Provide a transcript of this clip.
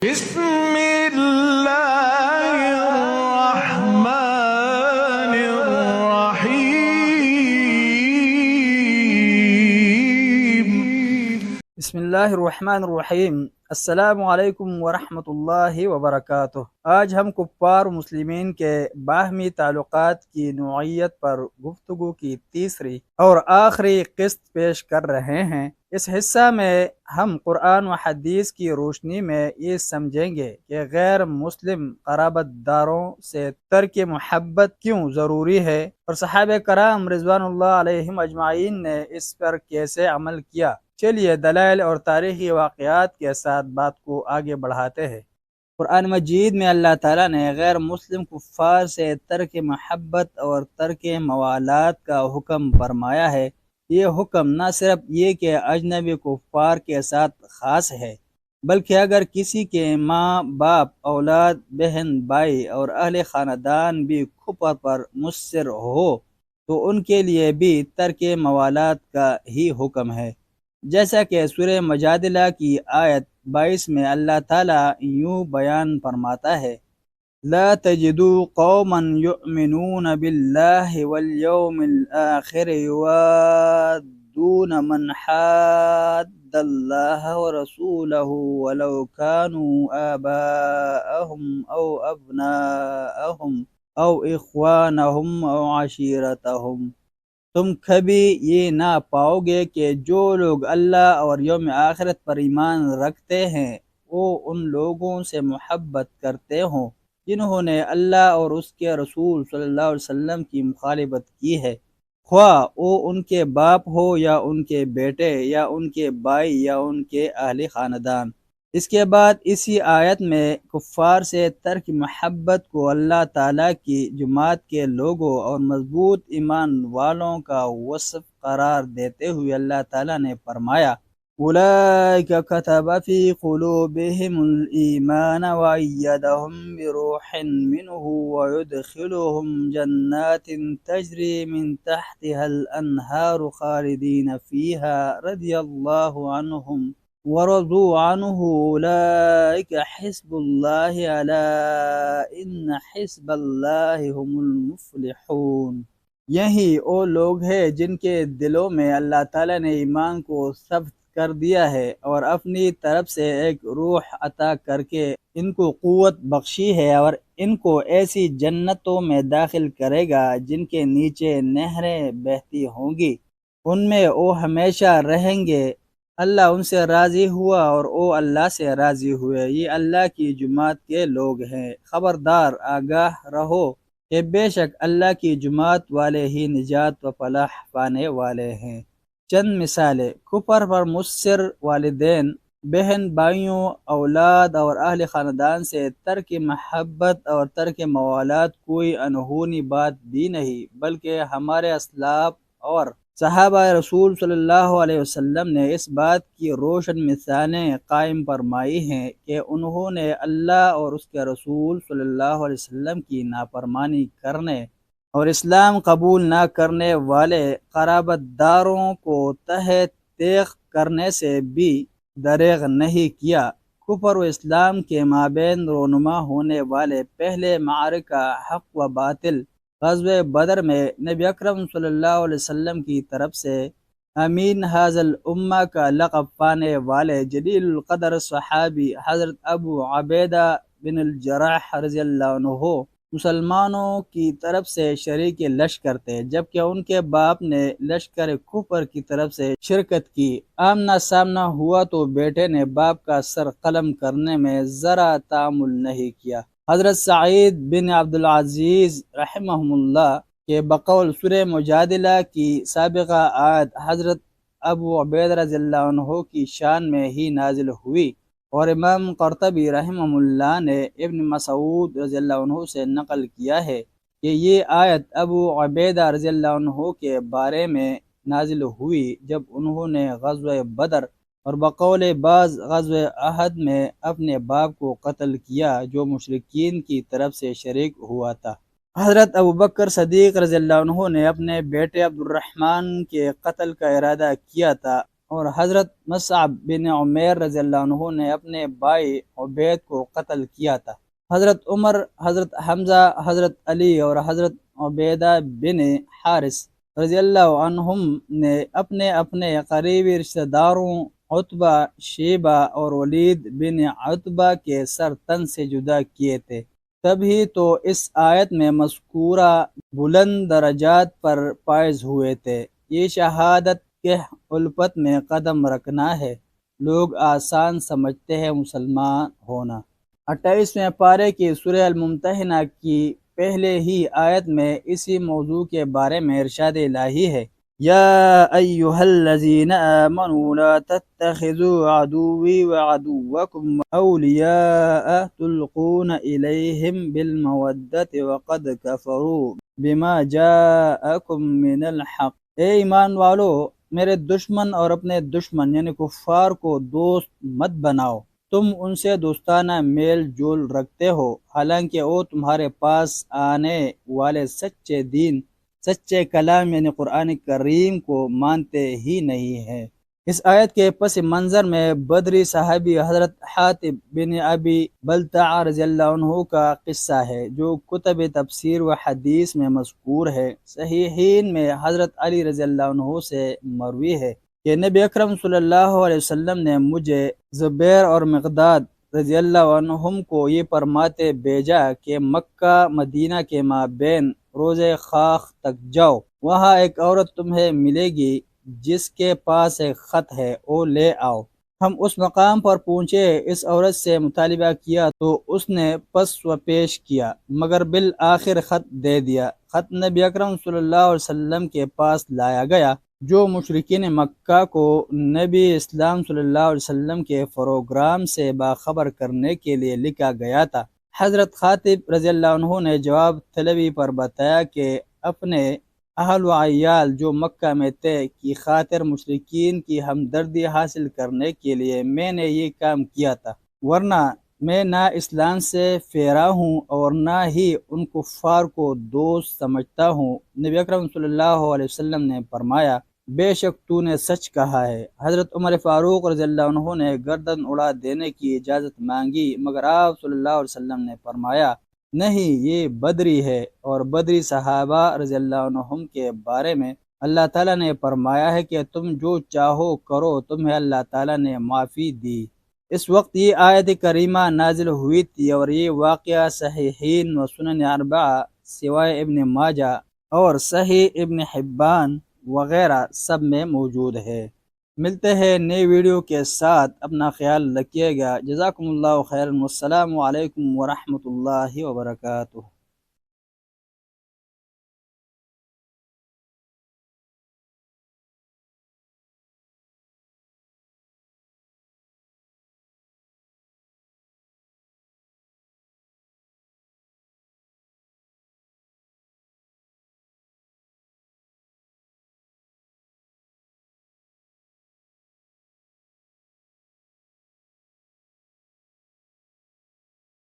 بسم اللہ الرحمن الرحیم۔ بسم اللہ الرحمن الرحیم۔ السلام علیکم ورحمۃ اللہ وبرکاتہ۔ آج ہم کفار و مسلمین کے باہمی تعلقات کی نوعیت پر گفتگو کی تیسری اور آخری قسط پیش کر رہے ہیں۔ اس حصہ میں ہم قرآن و حدیث کی روشنی میں یہ سمجھیں گے کہ غیر مسلم قرابت داروں سے ترک محبت کیوں ضروری ہے اور صحابہ کرام رضوان اللہ علیہم اجمعین نے اس پر کیسے عمل کیا۔ چلیے دلائل اور تاریخی واقعات کے ساتھ بات کو آگے بڑھاتے ہیں۔ قرآن مجید میں اللہ تعالیٰ نے غیر مسلم کفار سے ترک محبت اور ترک موالات کا حکم فرمایا ہے۔ یہ حکم نہ صرف یہ کہ اجنبی کفار کے ساتھ خاص ہے، بلکہ اگر کسی کے ماں باپ، اولاد، بہن، بھائی اور اہل خاندان بھی کفر پر مصر ہو تو ان کے لیے بھی ترک موالات کا ہی حکم ہے، جیسا کہ سورہ مجادلہ کی آیت 22 میں اللہ تعالیٰ یوں بیان فرماتا ہے: لا تجدوا قوما يؤمنون بالله واليوم الآخر يوادون من حاد الله ورسوله ولو كانوا آباءهم أو أبناءهم أو إخوانهم أو عشيرتهم۔ تم کبھی یہ نہ پاؤ گے کہ جو لوگ اللہ اور یوم آخرت پر ایمان رکھتے ہیں وہ ان لوگوں سے محبت کرتے ہوں جنہوں نے اللہ اور اس کے رسول صلی اللہ علیہ وسلم کی مخالفت کی ہے، خواہ وہ ان کے باپ ہو یا ان کے بیٹے یا ان کے بھائی یا ان کے اہل خاندان۔ اس کے بعد اسی آیت میں کفار سے ترک محبت کو اللہ تعالیٰ کی جماعت کے لوگوں اور مضبوط ایمان والوں کا وصف قرار دیتے ہوئے اللہ تعالیٰ نے فرمایا: اولئک کتب فی قلوبہم الایمان وایدہم بروح منہ ویدخلہم جنات تجری من تحتها الانہار خالدین فیہا رضی اللہ عنہم ورضوا عنہ اولئک حزب اللہ الا ان حزب اللہ هم المفلحون۔ یہی وہ لوگ ہیں جن کے دلوں میں اللہ تعالیٰ نے ایمان کو ثبت کر دیا ہے اور اپنی طرف سے ایک روح عطا کر کے ان کو قوت بخشی ہے، اور ان کو ایسی جنتوں میں داخل کرے گا جن کے نیچے نہریں بہتی ہوں گی، ان میں وہ ہمیشہ رہیں گے۔ اللہ ان سے راضی ہوا اور وہ اللہ سے راضی ہوئے۔ یہ اللہ کی جماعت کے لوگ ہیں۔ خبردار، آگاہ رہو کہ بے شک اللہ کی جماعت والے ہی نجات و فلاح پانے والے ہیں۔ چند مثالیں: کفر پر مصر والدین، بہن بھائیوں، اولاد اور اہل خاندان سے ترک محبت اور ترک موالات کوئی انہونی بات بھی نہیں، بلکہ ہمارے اسلاف اور صحابہ رسول صلی اللہ علیہ وسلم نے اس بات کی روشن مثالیں قائم فرمائی ہیں کہ انہوں نے اللہ اور اس کے رسول صلی اللہ علیہ وسلم کی نافرمانی کرنے اور اسلام قبول نہ کرنے والے قرابت داروں کو تہہ تیغ کرنے سے بھی دریغ نہیں کیا۔ کفر و اسلام کے مابین رونما ہونے والے پہلے معرکہ حق و باطل غزوہ بدر میں نبی اکرم صلی اللہ علیہ وسلم کی طرف سے امین حاض الامہ کا لقب پانے والے جلیل القدر صحابی حضرت ابو عبیدہ بن الجراح رضی اللہ عنہ مسلمانوں کی طرف سے شریک لشکر تھے، جبکہ ان کے باپ نے لشکر کفر کی طرف سے شرکت کی۔ آمنا سامنا ہوا تو بیٹے نے باپ کا سر قلم کرنے میں ذرا تعامل نہیں کیا۔ حضرت سعید بن عبدالعزیز رحمہ اللہ کے بقول سورہ مجادلہ کی سابقہ آیت حضرت ابو عبیدہ رضی اللہ عنہ کی شان میں ہی نازل ہوئی، اور امام قرطبی رحمہ اللہ نے ابن مسعود رضی اللہ عنہ سے نقل کیا ہے کہ یہ آیت ابو عبیدہ رضی اللہ عنہ کے بارے میں نازل ہوئی جب انہوں نے غزوہ بدر اور بقول بعض غزوہ احد میں اپنے باپ کو قتل کیا جو مشرکین کی طرف سے شریک ہوا تھا۔ حضرت ابوبکر صدیق رضی اللہ عنہ نے اپنے بیٹے عبد الرحمن کے قتل کا ارادہ کیا تھا اور حضرت مصعب بن عمیر رضی اللہ عنہ نے اپنے بھائی عبید کو قتل کیا تھا۔ حضرت عمر، حضرت حمزہ، حضرت علی اور حضرت عبیدہ بن حارث رضی اللہ عنہم نے اپنے اپنے قریبی رشتہ داروں عتبہ، شیبہ اور ولید بن عتبہ کے سر تن سے جدا کیے تھے، تبھی تو اس آیت میں مذکورہ بلند درجات پر فائز ہوئے تھے۔ یہ شہادت کے الفت میں قدم رکھنا ہے، لوگ آسان سمجھتے ہیں مسلمان ہونا۔ 28ویں پارے کی سورہ الممتحنہ کی پہلے ہی آیت میں اسی موضوع کے بارے میں ارشاد الہی ہے، یا ایہا الذین آمنوا لا تتخذوا عدوی وعدوکم اولیاء تلقون الیہم بالمودۃ وقد کفروا بما جاءکم من الحق۔ اے ایمان والو، میرے دشمن اور اپنے دشمن یعنی کفار کو دوست مت بناؤ، تم ان سے دوستانہ میل جول رکھتے ہو، حالانکہ وہ تمہارے پاس آنے والے سچے دین، سچے کلام یعنی قرآن کریم کو مانتے ہی نہیں ہیں۔ اس آیت کے پس منظر میں بدری صحابی حضرت حاتب بن ابی بلتع رضی اللہ عنہ کا قصہ ہے، جو کتب تفسیر و حدیث میں مذکور ہے۔ صحیحین میں حضرت علی رضی اللہ عنہ سے مروی ہے کہ نبی اکرم صلی اللہ علیہ وسلم نے مجھے، زبیر اور مقداد رضی اللہ عنہم کو یہ فرماتے بھیجا کہ مکہ مدینہ کے مابین روز خاک تک جاؤ، وہاں ایک عورت تمہیں ملے گی جس کے پاس ایک خط ہے، وہ لے آؤ۔ ہم اس مقام پر پہنچے، اس عورت سے مطالبہ کیا تو اس نے پس و پیش کیا، مگر بالآخر خط دے دیا۔ خط نبی اکرم صلی اللہ علیہ وسلم کے پاس لایا گیا، جو مشرکین مکہ کو نبی اسلام صلی اللہ علیہ وسلم کے پروگرام سے باخبر کرنے کے لیے لکھا گیا تھا۔ حضرت خاطب رضی اللہ عنہ نے جواب طلبی پر بتایا کہ اپنے اہل و عیال جو مکہ میں تھے کی خاطر مشرکین کی ہمدردی حاصل کرنے کے لیے میں نے یہ کام کیا تھا، ورنہ میں نہ اسلام سے فیرا ہوں اور نہ ہی ان کفار کو دوست سمجھتا ہوں۔ نبی اکرم صلی اللہ علیہ وسلم نے فرمایا، بے شک تو نے سچ کہا ہے۔ حضرت عمر فاروق رضی اللہ عنہ نے گردن اڑا دینے کی اجازت مانگی، مگر آپ صلی اللہ علیہ وسلم نے فرمایا، نہیں، یہ بدری ہے۔ اور بدری صحابہ رضی اللہ عنہم کے بارے میں اللہ تعالیٰ نے فرمایا ہے کہ تم جو چاہو کرو، تمہیں اللہ تعالیٰ نے معافی دی۔ اس وقت یہ آیت کریمہ نازل ہوئی تھی اور یہ واقعہ صحیحین و سنن اربعہ سوائے ابن ماجہ اور صحیح ابن حبان وغیرہ سب میں موجود ہے۔ ملتے ہیں نئے ویڈیو کے ساتھ، اپنا خیال رکھیے گا۔ جزاکم اللہ خیرا، والسلام علیکم ورحمۃ اللہ وبرکاتہ۔